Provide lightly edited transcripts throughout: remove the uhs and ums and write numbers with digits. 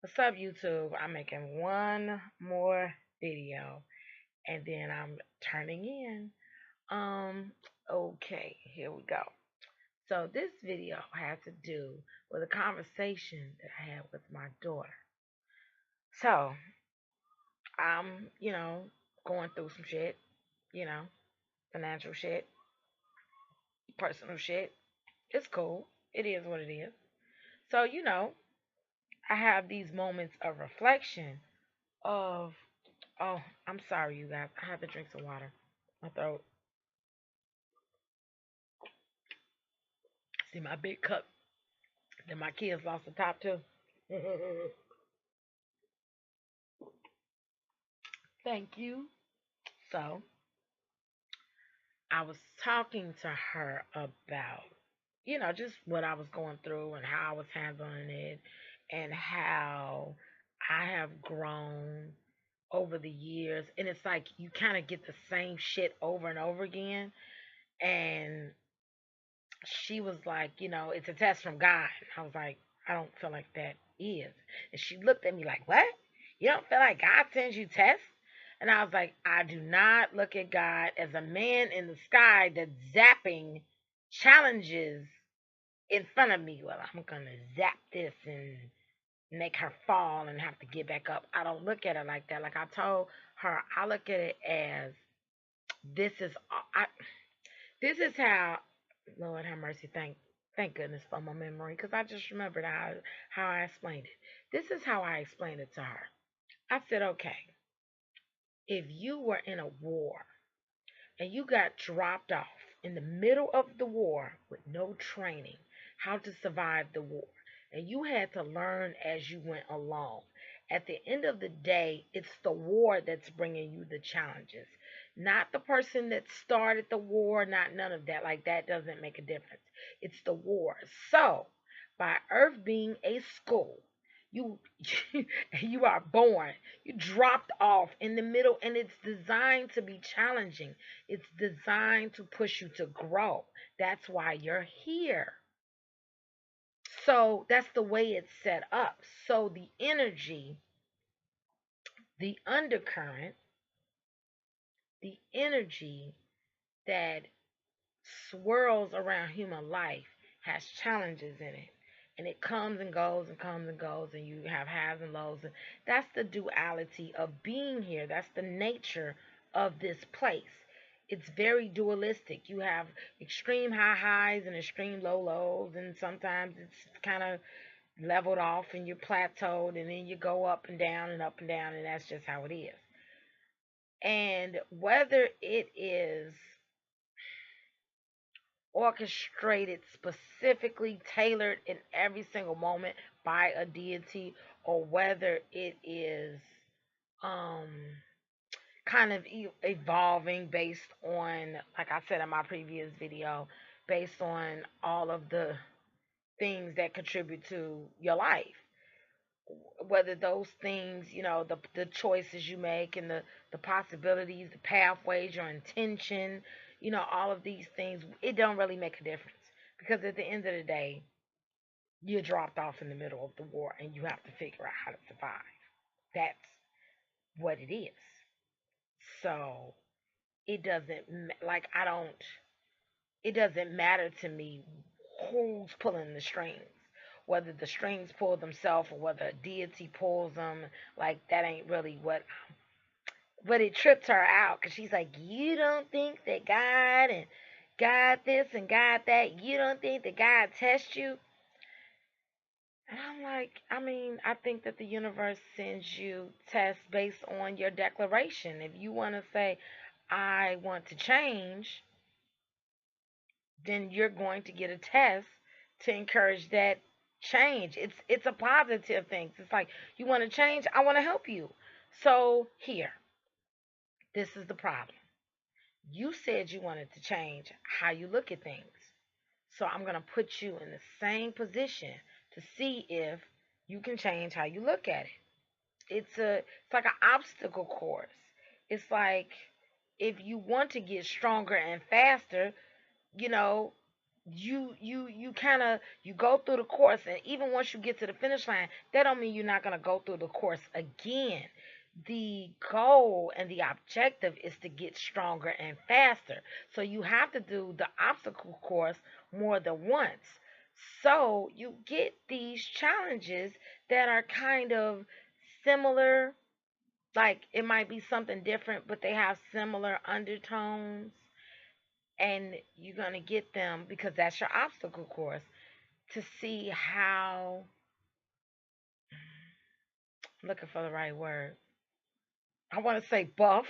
What's up, YouTube? I'm making one more video and then I'm turning in. Um, okay, here we go. So this video has to do with a conversation that I had with my daughter. So I'm, going through some shit, you know, financial shit, personal shit. It's cool. It is what it is. So, I have these moments of reflection of, oh, I'm sorry, you guys. I have to drink some water. My throat. See my big cup that my kids lost the top to. Thank you. So I was talking to her about, just what I was going through and how I was handling it and how I have grown over the years. And it's like you kind of get the same shit over and over again. And she was like, it's a test from God. I was like, I don't feel like that is. And she looked at me like, what? You don't feel like God sends you tests? And I was like, I do not look at God as a man in the sky that's zapping challenges in front of me. Well, I'm going to zap this and make her fall and have to get back up. I don't look at it like that. Like I told her, I look at it as this is I, this is how, Lord have mercy, thank goodness for my memory, because I just remembered how I explained it. This is how I explained it to her. I said, okay, if you were in a war and you got dropped off in the middle of the war with no training how to survive the war, and you had to learn as you went along. At the end of the day, it's the war that's bringing you the challenges, not the person that started the war, not none of that. Like, that doesn't make a difference. It's the war. So, by Earth being a school, you you are born, you dropped off in the middle, and it's designed to be challenging. It's designed to push you to grow. That's why you're here. So that's the way it's set up. So the energy, the undercurrent, the energy that swirls around human life has challenges in it. And it comes and goes and comes and goes, and you have highs and lows. And that's the duality of being here. That's the nature of this place. It's very dualistic. You have extreme high highs and extreme low lows, and sometimes it's kind of leveled off and you're plateaued, and then you go up and down and up and down, and that's just how it is. And whether it is orchestrated, specifically tailored in every single moment by a deity, or whether it is um kind of evolving based on, like I said in my previous video, based on all of the things that contribute to your life, whether those things, the choices you make, and the possibilities, the pathways, your intention, all of these things, it don't really make a difference, because at the end of the day, you're dropped off in the middle of the war and you have to figure out how to survive. That's what it is. So it doesn't like I don't it doesn't matter to me who's pulling the strings, whether the strings pull themselves or whether a deity pulls them. Like, that ain't really what. But it tripped her out, because she's like, you don't think that God and God this and God that, you don't think that God tests you? And I'm like, I mean, I think that the universe sends you tests based on your declaration. If you want to say, I want to change, then you're going to get a test to encourage that change. It's a positive thing. It's like, you want to change, I want to help you. So here, this is the problem. You said you wanted to change how you look at things. So I'm going to put you in the same position to see if you can change how you look at it. It's like an obstacle course. It's like, if you want to get stronger and faster, you know, you kind of you go through the course, and even once you get to the finish line, that don't mean you're not going to go through the course again. The goal and the objective is to get stronger and faster, so you have to do the obstacle course more than once, so you get these challenges that are kind of similar. Like, it might be something different, but they have similar undertones, and you're going to get them because that's your obstacle course, to see how, I'm looking for the right word, I want to say buff,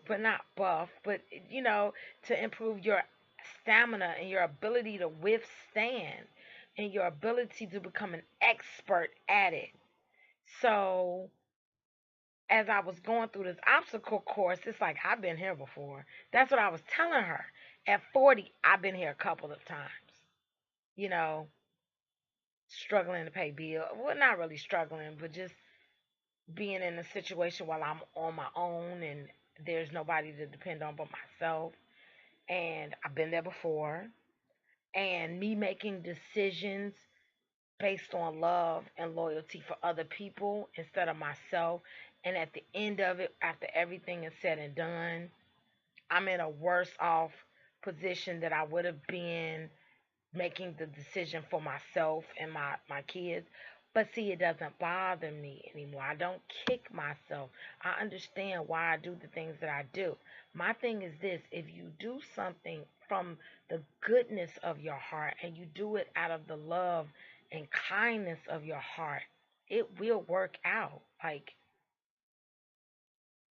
but not buff, but to improve your stamina and your ability to withstand and your ability to become an expert at it. So as I was going through this obstacle course, it's like, I've been here before. That's what I was telling her. At 40, I've been here a couple of times. You know, struggling to pay bill. Well, not really struggling, but just being in a situation while I'm on my own and there's nobody to depend on but myself. And I've been there before. And me making decisions based on love and loyalty for other people instead of myself. And at the end of it, after everything is said and done, I'm in a worse off position that I would have been making the decision for myself and my kids. But see, it doesn't bother me anymore. I don't kick myself. I understand why I do the things that I do. My thing is this: if you do something from the goodness of your heart and you do it out of the love and kindness of your heart, it will work out. Like,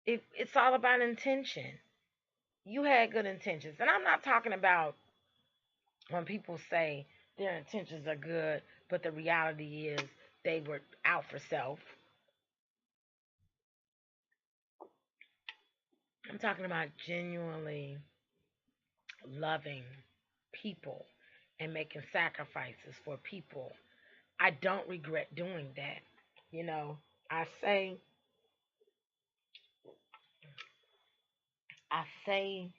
it's all about intention. You had good intentions. And I'm not talking about when people say their intentions are good, but the reality is they were out for self. I'm talking about genuinely loving people and making sacrifices for people. I don't regret doing that. You know, I say I say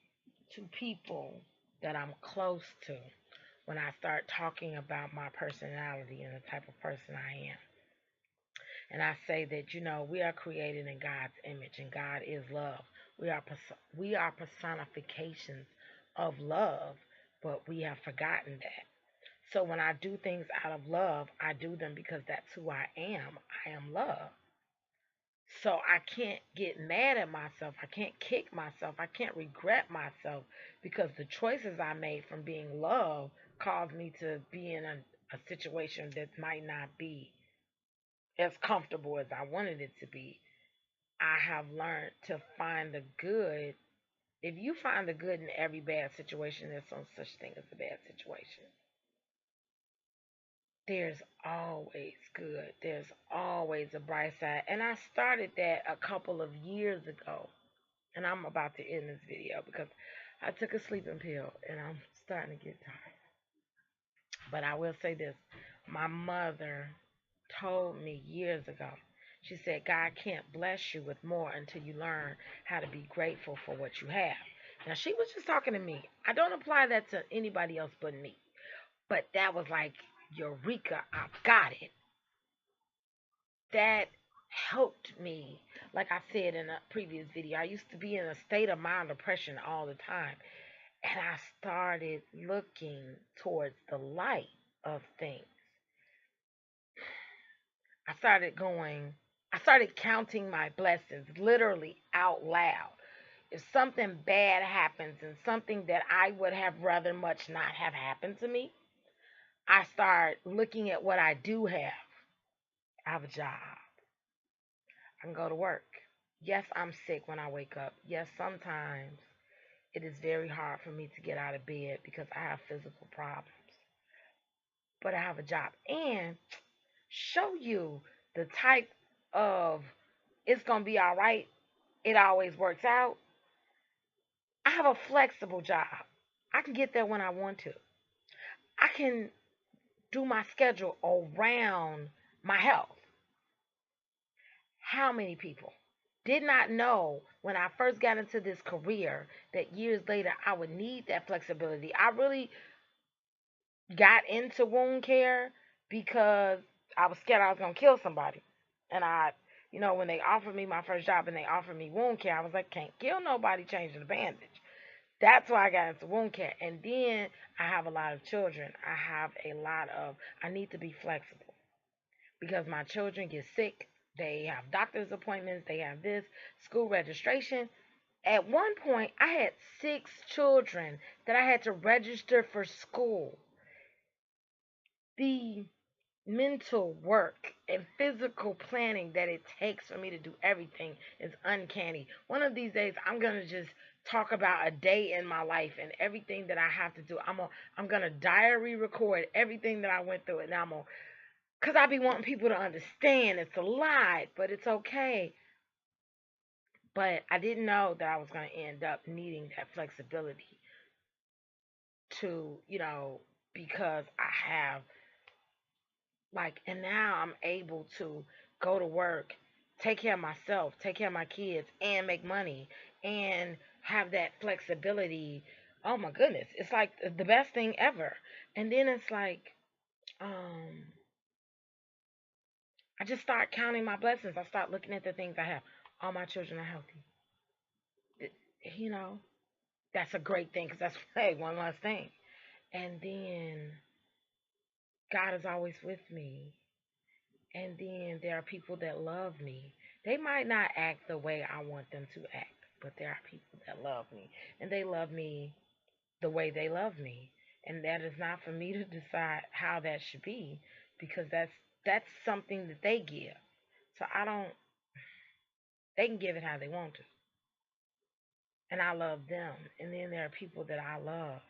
to people that I'm close to when I start talking about my personality and the type of person I am. And I say that, we are created in God's image, and God is love. We are personifications of love, but we have forgotten that. So when I do things out of love, I do them because that's who I am. I am love. So I can't get mad at myself. I can't kick myself. I can't regret myself, because the choices I made from being love caused me to be in a situation that might not be as comfortable as I wanted it to be. I have learned to find the good. If you find the good in every bad situation, there's no such thing as a bad situation. There's always good. There's always a bright side. And I started that a couple of years ago. And I'm about to end this video because I took a sleeping pill and I'm starting to get tired. But I will say this: my mother told me years ago, she said, God can't bless you with more until you learn how to be grateful for what you have. Now, she was just talking to me. I don't apply that to anybody else but me. But that was like, Eureka, I got it. That helped me. Like I said in a previous video, I used to be in a state of mild depression all the time. And I started looking towards the light of things. I started counting my blessings literally out loud. If something bad happens and something that I would have rather much not have happened to me, I start looking at what I do have. I have a job. I can go to work. Yes, I'm sick when I wake up. Yes, sometimes it is very hard for me to get out of bed because I have physical problems. But I have a job. And show you the type of it's going to be all right, it always works out. I have a flexible job. I can get there when I want to. I can do my schedule around my health. How many people? Did not know when I first got into this career that years later I would need that flexibility. I really got into wound care because I was scared I was gonna kill somebody. And when they offered me my first job and they offered me wound care, I was like, can't kill nobody changing the bandage. That's why I got into wound care. And then I have a lot of children. I need to be flexible because my children get sick. They have doctor's appointments. They have this school registration. At one point, I had 6 children that I had to register for school. The mental work and physical planning that it takes for me to do everything is uncanny. One of these days, I'm gonna just talk about a day in my life and everything that I have to do. I'm gonna diary record everything that I went through, and cause I be wanting people to understand it's a lot, but it's okay. But I didn't know that I was gonna end up needing that flexibility to, because I have and now I'm able to go to work, take care of myself, take care of my kids, and make money and have that flexibility. Oh my goodness, it's like the best thing ever. And then it's like, um, I just start counting my blessings. I start looking at the things I have. All my children are healthy. It- you know, that's a great thing because that's hey, one last thing. And then God is always with me. And then there are people that love me. They might not act the way I want them to act, but there are people that love me. And they love me the way they love me. And that is not for me to decide how that should be because that's something that they give. So I don't they can give it how they want to. And I love them. And then there are people that I love.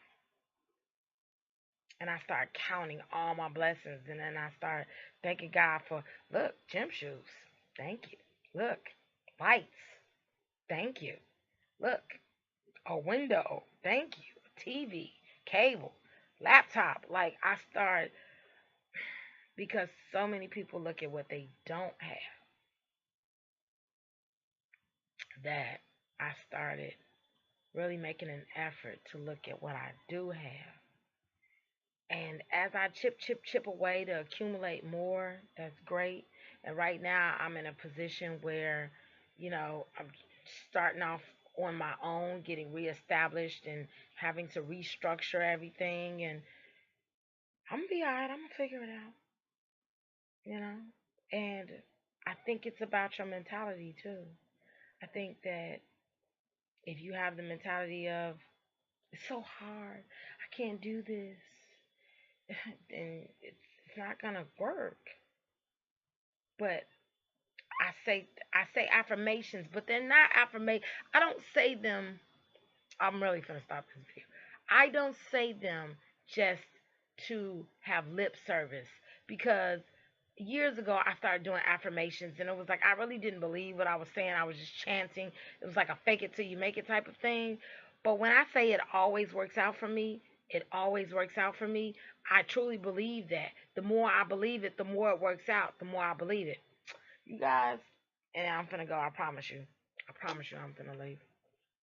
And I start counting all my blessings. And then I start thanking God for, look, gym shoes. Thank you. Look, lights. Thank you. Look, a window. Thank you. TV, cable, laptop. Like, I start, because so many people look at what they don't have, that I started really making an effort to look at what I do have. And as I chip away to accumulate more, that's great. And right now, I'm in a position where, I'm starting off on my own, getting reestablished and having to restructure everything. And I'm gonna be all right. I'm gonna figure it out, you know. And I think it's about your mentality too. I think that if you have the mentality of it's so hard, I can't do this, then it's not gonna work. But I say affirmations, but they're not affirmation. I don't say them. I'm really gonna stop this video. I don't say them just to have lip service because years ago I started doing affirmations and it was like I really didn't believe what I was saying. I was just chanting. It was like a fake it till you make it type of thing. But when I say it always works out for me, it always works out for me. I truly believe that. The more I believe it, the more it works out. The more I believe it. You guys, and I'm gonna go. I promise you. I promise you, I'm gonna leave.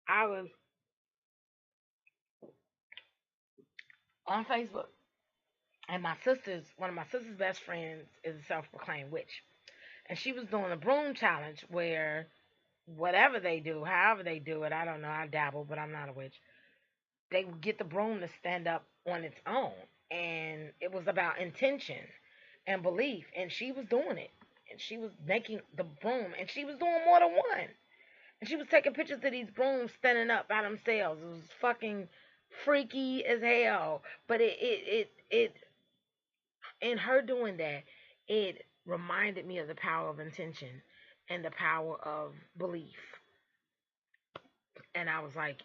I was on Facebook, and one of my sister's best friends, is a self-proclaimed witch, and she was doing a broom challenge where whatever they do, however they do it, I don't know. I dabble, but I'm not a witch. They would get the broom to stand up on its own, and it was about intention and belief, and she was doing it, and she was making the broom, and she was doing more than one. And she was taking pictures of these brooms standing up by themselves. It was fucking freaky as hell. But in her doing that, it reminded me of the power of intention and the power of belief. And I was like,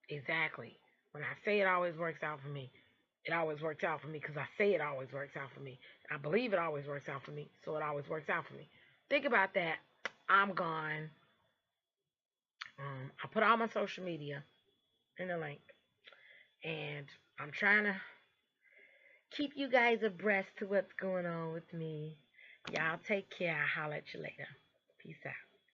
exactly. When I say it always works out for me, it always works out for me because I say it always works out for me. I believe it always works out for me, so it always works out for me. Think about that. I'm gone. I put all my social media in the link. And I'm trying to keep you guys abreast to what's going on with me. Y'all take care. I'll holler at you later. Peace out.